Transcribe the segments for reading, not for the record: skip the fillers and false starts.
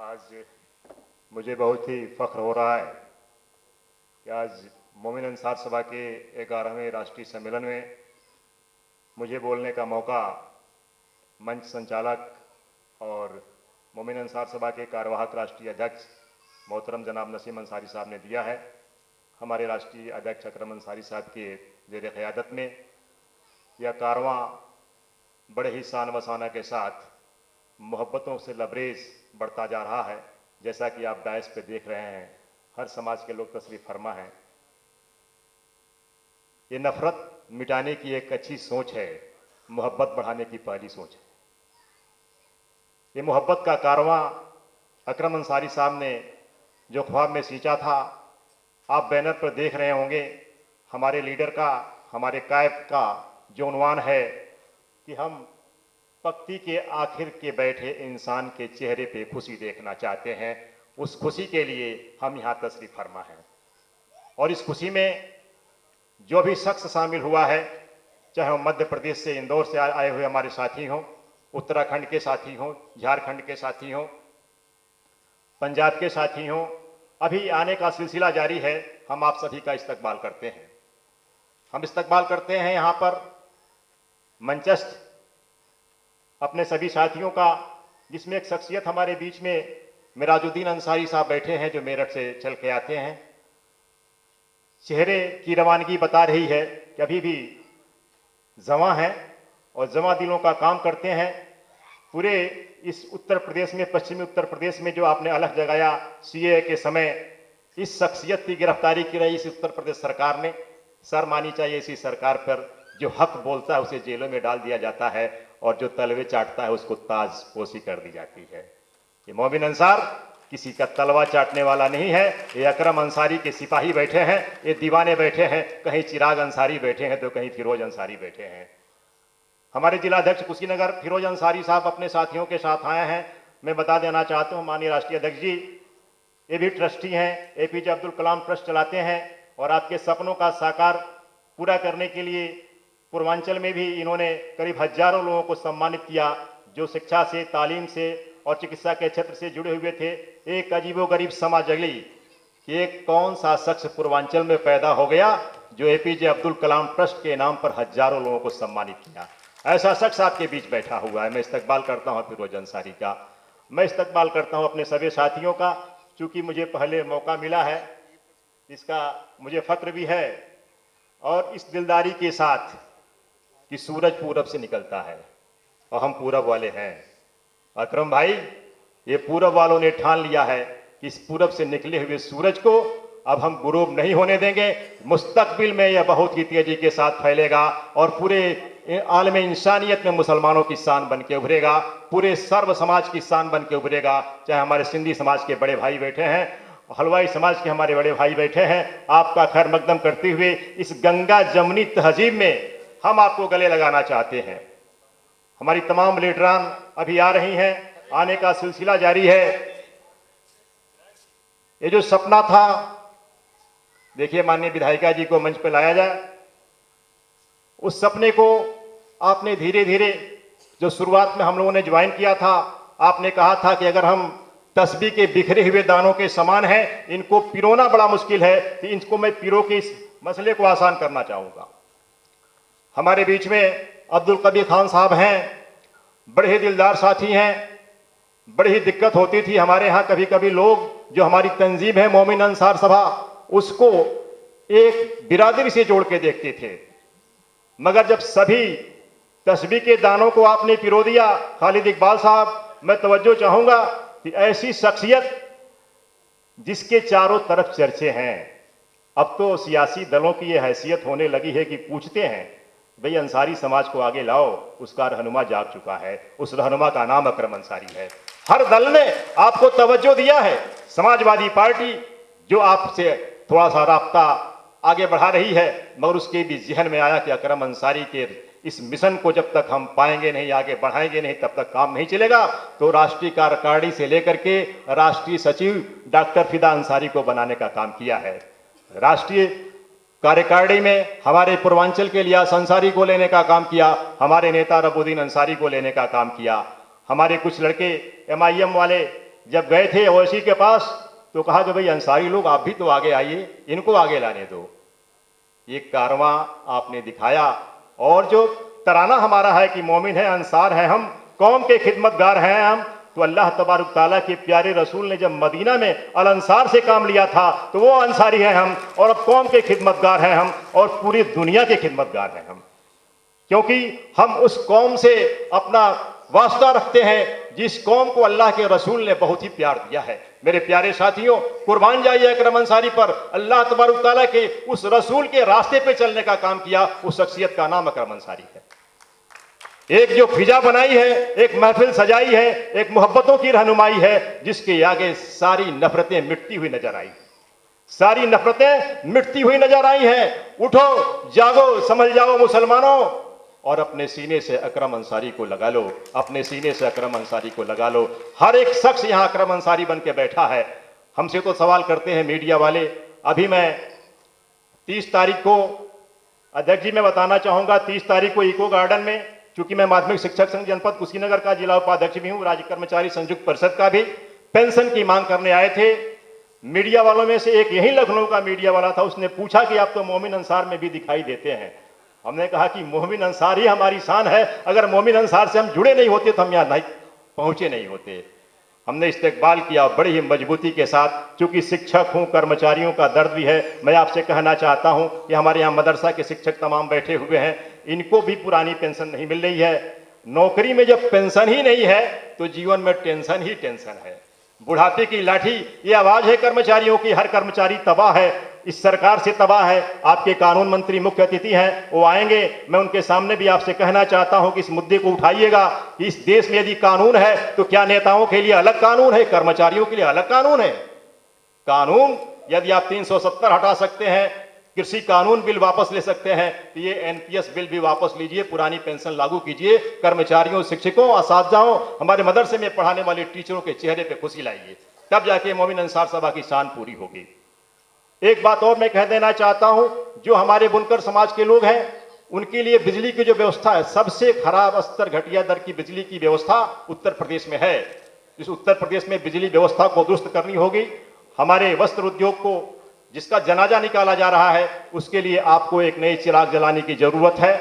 आज मुझे बहुत ही फख्र हो रहा है कि आज मोमिन अंसार सभा के 11वें राष्ट्रीय सम्मेलन में मुझे बोलने का मौका मंच संचालक और मोमिन अंसार सभा के कार्यवाहक राष्ट्रीय अध्यक्ष मोहतरम जनाब नसीम अंसारी साहब ने दिया है। हमारे राष्ट्रीय अध्यक्ष अकरम अंसारी साहब के ज़ेर क़यादत में यह कारवां बड़े ही शान व शाना के साथ मोहब्बतों से लबरेज बढ़ता जा रहा है। जैसा कि आप डायस पे देख रहे हैं, हर समाज के लोग तशरीफ़ फरमा हैं। ये नफ़रत मिटाने की एक अच्छी सोच है, मोहब्बत बढ़ाने की पहली सोच है। ये मोहब्बत का कारवां अकरम अंसारी साहब ने जो ख्वाब में सींचा था, आप बैनर पर देख रहे होंगे। हमारे लीडर का, हमारे कायद का जो उन्वान है कि हम पक्ति के आखिर के बैठे इंसान के चेहरे पे खुशी देखना चाहते हैं। उस खुशी के लिए हम यहाँ तशरीफ़ फरमा हैं और इस खुशी में जो भी शख्स शामिल हुआ है, चाहे वो मध्य प्रदेश से इंदौर से आए हुए हमारे साथी हों, उत्तराखंड के साथी हों, झारखंड के साथी हों, पंजाब के साथी हों, अभी आने का सिलसिला जारी है। हम आप सभी का इस्तकबाल करते हैं। हम इस्तकबाल करते हैं यहाँ पर मंचस्थ अपने सभी साथियों का, जिसमें एक शख्सियत हमारे बीच में मिराजुद्दीन अंसारी साहब बैठे हैं, जो मेरठ से चल के आते हैं। चेहरे की रवानगी बता रही है कि अभी भी जवां हैं और जवां दिलों का काम करते हैं। पूरे इस उत्तर प्रदेश में, पश्चिमी उत्तर प्रदेश में जो आपने अलग जगाया सीएए के समय, इस शख्सियत की गिरफ्तारी की रही इस उत्तर प्रदेश सरकार ने। सर मानी चाहिए इसी सरकार पर। जो हक बोलता है उसे जेलों में डाल दिया जाता है और जो तलवे चाटता है उसको ताजपोशी कर दी जाती है। ये मोमिन अंसार किसी का तलवा चाटने वाला नहीं है। ये अकरम अंसारी के सिपाही बैठे हैं, ये दीवाने बैठे हैं, कहीं चिराग अंसारी बैठे हैं तो कहीं फिरोज अंसारी बैठे हैं। हमारे जिलाध्यक्ष कुशीनगर फिरोज अंसारी साहब अपने साथियों के साथ आए हैं। मैं बता देना चाहता हूं, माननीय राष्ट्रीय अध्यक्ष जी ये भी ट्रस्टी हैं, एपीजे अब्दुल कलाम ट्रस्ट चलाते हैं और आपके सपनों का साकार पूरा करने के लिए पूर्वांचल में भी इन्होंने करीब हजारों लोगों को सम्मानित किया, जो शिक्षा से, तालीम से और चिकित्सा के क्षेत्र से जुड़े हुए थे। एक अजीबोगरीब समझ जगी कि एक कौन सा शख्स पूर्वांचल में पैदा हो गया जो एपीजे अब्दुल कलाम ट्रस्ट के नाम पर हजारों लोगों को सम्मानित किया। ऐसा शख्स आपके बीच बैठा हुआ है। मैं इस्तकबाल करता हूं फिरोज अंसारी का, मैं इस्तकबाल करता हूं अपने सभी साथियों का। चूंकि मुझे पहले मौका मिला है, इसका मुझे फख्र भी है और इस दिलदारी के साथ कि सूरज पूरब से निकलता है और हम पूरब वाले हैं। अकरम भाई, ये पूरब वालों ने ठान लिया है कि इस पूरब से निकले हुए सूरज को अब हम गुरूब नहीं होने देंगे। मुस्तकबिल में यह बहुत ही तेजी के साथ फैलेगा और पूरे आलम इंसानियत में मुसलमानों की शान बन के उभरेगा, पूरे सर्व समाज की शान बन के उभरेगा। चाहे हमारे सिंधी समाज के बड़े भाई बैठे हैं, हलवाई समाज के हमारे बड़े भाई बैठे हैं, आपका खैर मकदम करते हुए इस गंगा जमनी तहजीब में हम आपको गले लगाना चाहते हैं। हमारी तमाम लीडरान अभी आ रही हैं, आने का सिलसिला जारी है। ये जो सपना था, देखिए माननीय विधायिका जी को मंच पर लाया जाए। उस सपने को आपने धीरे धीरे, जो शुरुआत में हम लोगों ने ज्वाइन किया था, आपने कहा था कि अगर हम तस्बीह के बिखरे हुए दानों के समान हैं, इनको पिरोना बड़ा मुश्किल है, तो इनको मैं पिरो के इस मसले को आसान करना चाहूंगा। हमारे बीच में अब्दुल कबीर खान साहब हैं, बड़े ही दिलदार साथी हैं। बड़ी ही दिक्कत होती थी हमारे यहाँ, कभी कभी लोग, जो हमारी तंजीम है मोमिन अंसार सभा, उसको एक बिरादरी से जोड़ के देखते थे। मगर जब सभी तस्बीह के दानों को आपने पिरो दिया, खालिद इकबाल साहब, मैं तवज्जो चाहूंगा कि ऐसी शख्सियत जिसके चारों तरफ चर्चे हैं, अब तो सियासी दलों की यह हैसियत होने लगी है कि पूछते हैं भाई अंसारी समाज को आगे लाओ, उसका रहनुमा जाग चुका है। उस रहनुमा का नाम अकरम अंसारी है। हर दल ने आपको तवज्जो दिया है। समाजवादी पार्टी जो आपसे थोड़ा सा राब्ता आगे बढ़ा रही है, मगर उसके भी जहन में आया कि अकरम अंसारी के इस मिशन को जब तक हम पाएंगे नहीं, आगे बढ़ाएंगे नहीं, तब तक काम नहीं चलेगा। तो राष्ट्रीय कार्यकारिणी से लेकर के राष्ट्रीय सचिव डॉक्टर फिदा अंसारी को बनाने का काम किया है। राष्ट्रीय कार्यकारिणी में हमारे पूर्वांचल के लियास अंसारी को लेने का काम किया, हमारे नेता रबुद्दीन अंसारी को लेने का काम किया। हमारे कुछ लड़के MIM वाले जब गए थे ओवैसी के पास तो कहा कि भाई अंसारी लोग आप भी तो आगे आइए, इनको आगे लाने दो। ये कारवां आपने दिखाया। और जो तराना हमारा है कि मोमिन है, अंसार है हम, कौम के खिदमतगार हैं हम, तो अल्लाह तबारक ताला के प्यारे रसूल ने जब मदीना में अल अंसार से काम लिया था तो वो अंसारी हैं हम, और अब कौम के खिदमतगार हैं हम, और पूरी दुनिया के खिदमतगार हैं हम, क्योंकि हम उस कौम से अपना वास्ता रखते हैं जिस कौम को अल्लाह के रसूल ने बहुत ही प्यार दिया है। मेरे प्यारे साथियों, कुर्बान जाइए अकरम अंसारी पर। अल्लाह तबारक ताला के उस रसूल के रास्ते पे चलने का काम किया, उस शख्सियत का नाम अकरम अंसारी है। एक जो फिजा बनाई है, एक महफिल सजाई है, एक मोहब्बतों की रहनुमाई है, जिसके आगे सारी नफरतें मिटती हुई नजर आई, सारी नफरतें मिटती हुई नजर आई हैं। उठो, जागो, समझ जाओ मुसलमानों, और अपने सीने से अकरम अंसारी को लगा लो, अपने सीने से अकरम अंसारी को लगा लो। हर एक शख्स यहां अकरम अंसारी बन के बैठा है। हमसे तो सवाल करते हैं मीडिया वाले। अभी मैं 30 तारीख को, अध्यक्ष जी मैं बताना चाहूंगा, 30 तारीख को इको गार्डन में, चूंकि मैं माध्यमिक शिक्षक संघ जनपद कुशीनगर का जिला उपाध्यक्ष भी हूं, राज्य कर्मचारी संयुक्त परिषद का भी, पेंशन की मांग करने आए थे। मीडिया वालों में से एक यही लखनऊ का मीडिया वाला था, उसने पूछा कि आप तो मोमिन अंसार में भी दिखाई देते हैं। हमने कहा कि मोमिन अंसार ही हमारी शान है, अगर मोमिन अंसार से हम जुड़े नहीं होते तो हम यहां नहीं पहुंचे नहीं होते। हमने इस्तेकबाल किया बड़ी ही मजबूती के साथ। चूंकि शिक्षक हूं, कर्मचारियों का दर्द भी है, मैं आपसे कहना चाहता हूं कि हमारे यहाँ मदरसा के शिक्षक तमाम बैठे हुए हैं, इनको भी पुरानी पेंशन नहीं मिल रही है। नौकरी में जब पेंशन ही नहीं है तो जीवन में टेंशन ही टेंशन है। बुढ़ापे की लाठी, ये आवाज है कर्मचारियों की। हर कर्मचारी तबाह है, इस सरकार से तबाह है। आपके कानून मंत्री मुख्य अतिथि हैं, वो आएंगे, मैं उनके सामने भी आपसे कहना चाहता हूं कि इस मुद्दे को उठाइएगा। इस देश में यदि कानून है तो क्या नेताओं के लिए अलग कानून है, कर्मचारियों के लिए अलग कानून है? कानून यदि आप 370 हटा सकते हैं, कृषि कानून बिल वापस ले सकते हैं, तो ये एनपीएस बिल भी वापस लीजिए, पुरानी पेंशन लागू कीजिए। कर्मचारियों, शिक्षकों, असातिज़ाओं, हमारे मदरसे में पढ़ाने वाले टीचरों के चेहरे पे खुशी लाइए, तब जाके मोमिन अंसार सभा की शान पूरी होगी। एक बात और मैं कह देना चाहता हूं, जो हमारे बुनकर समाज के लोग हैं उनके लिए बिजली की जो व्यवस्था है, सबसे खराब स्तर, घटिया दर की बिजली की व्यवस्था उत्तर प्रदेश में है। इस उत्तर प्रदेश में बिजली व्यवस्था को दुरुस्त करनी होगी। हमारे वस्त्र उद्योग को, जिसका जनाजा निकाला जा रहा है, उसके लिए आपको एक नई चिराग जलाने की जरूरत है।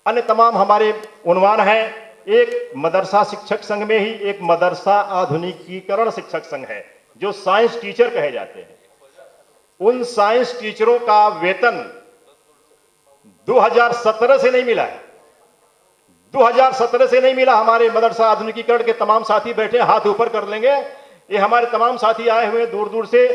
अन्य तमाम हमारे उन्वान हैं। एक मदरसा शिक्षक संघ में ही एक मदरसा आधुनिकीकरण शिक्षक संघ है, जो साइंस टीचर कहे जाते हैं। उन साइंस टीचरों का वेतन 2017 से नहीं मिला है, 2017 से नहीं मिला। हमारे मदरसा आधुनिकीकरण के तमाम साथी बैठे, हाथ ऊपर कर लेंगे। ये हमारे तमाम साथी आए हुए दूर दूर से।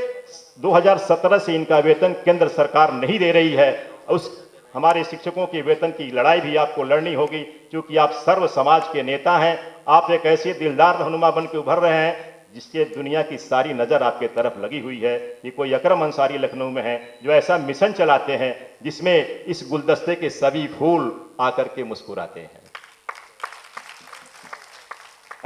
2017 से इनका वेतन केंद्र सरकार नहीं दे रही है। उस हमारे शिक्षकों के वेतन की लड़ाई भी आपको लड़नी होगी, क्योंकि आप सर्व समाज के नेता हैं। आप एक ऐसे दिलदार रहनुमा बन के उभर रहे हैं जिसके दुनिया की सारी नजर आपके तरफ लगी हुई है। ये कोई अकरम अंसारी लखनऊ में है जो ऐसा मिशन चलाते हैं जिसमें इस गुलदस्ते के सभी फूल आकर के मुस्कुराते हैं।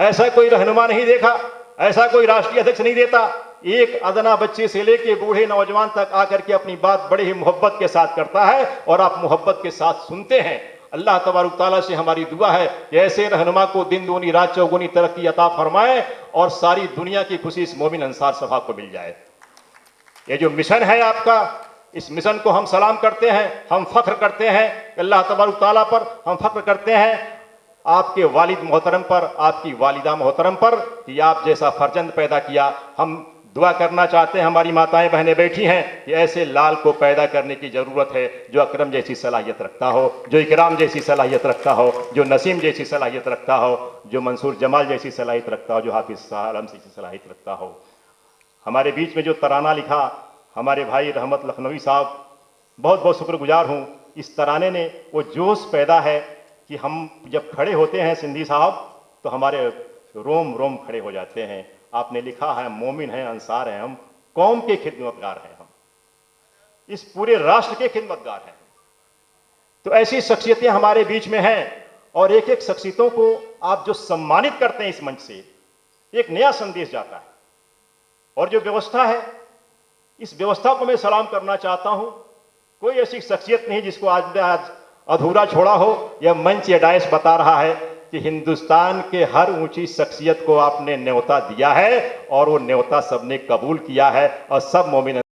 ऐसा कोई रहनुमा नहीं देखा, ऐसा कोई राष्ट्रीय अध्यक्ष नहीं देता। एक अदना बच्चे से लेके बूढ़े नौजवान तक आकर के अपनी बात बड़े ही मोहब्बत के साथ करता है, और आप मोहब्बत के साथ सुनते हैं। अल्लाह तबारक ताला से हमारी दुआ है कि ऐसे रहनुमा को दिन दूनी रात चौगुनी तरक्की अता फरमाए, और सारी दुनिया की खुशी इस मोमिन अंसार सभा को मिल जाए। ये जो मिशन है आपका, इस मिशन को हम सलाम करते हैं, हम फख्र करते हैं अल्लाह तबारक ताला पर, हम फख्र करते हैं आपके वालिद मोहतरम पर, आपकी वालिदा मोहतरम पर, कि आप जैसा फर्जंद पैदा किया। हम दुआ करना चाहते हैं, हमारी माताएं बहनें बैठी हैं, कि ऐसे लाल को पैदा करने की जरूरत है जो अकरम जैसी सलाहियत रखता हो, जो इकराम जैसी सलाहियत रखता हो, जो नसीम जैसी सलाहियत रखता हो, जो मंसूर जमाल जैसी सलाहियत रखता हो, जो हाफिज आलम जैसी सलाहियत रखता हो। हमारे बीच में जो तराना लिखा हमारे भाई रहमत लखनवी साहब, बहुत बहुत शुक्रगुजार हूँ। इस तराने ने वो जोश पैदा है कि हम जब खड़े होते हैं सिंधी साहब, तो हमारे रोम रोम खड़े हो जाते हैं। आपने लिखा है, मोमिन हैं, अंसार हैं हम, कौम के खिदमतगार हैं हम, इस पूरे राष्ट्र के खिदमतगार हैं। तो ऐसी शख्सियतें हमारे बीच में हैं, और एक एक शख्सियतों को आप जो सम्मानित करते हैं इस मंच से, एक नया संदेश जाता है। और जो व्यवस्था है, इस व्यवस्था को मैं सलाम करना चाहता हूं। कोई ऐसी शख्सियत नहीं जिसको आज अधूरा छोड़ा हो। यह मंच या डायस बता रहा है कि हिंदुस्तान के हर ऊंची शख्सियत को आपने न्योता दिया है और वो न्योता सबने कबूल किया है और सब मोमिन